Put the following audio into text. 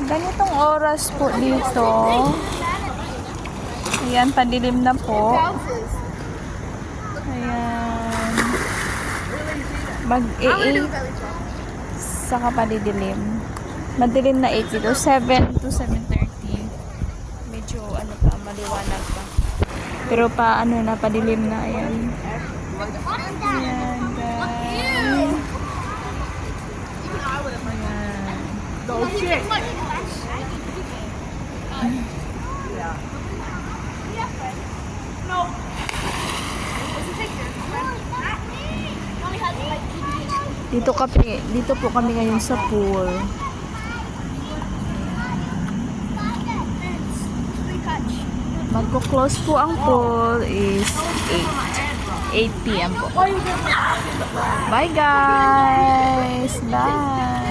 Ganitong oras po dito. Ayan, padilim na po. Ayan. Mag-8 saka padidilim. Madilim na 8 dito. 7 to 7:30. Medyo ano pa, maliwanag pa. Pero pa ano na, padilim na. Ayan. Ayan, guys. Dito po kami ngayon sa pool. Magko-close po ang pool is 8 p.m. po. Bye guys! Bye!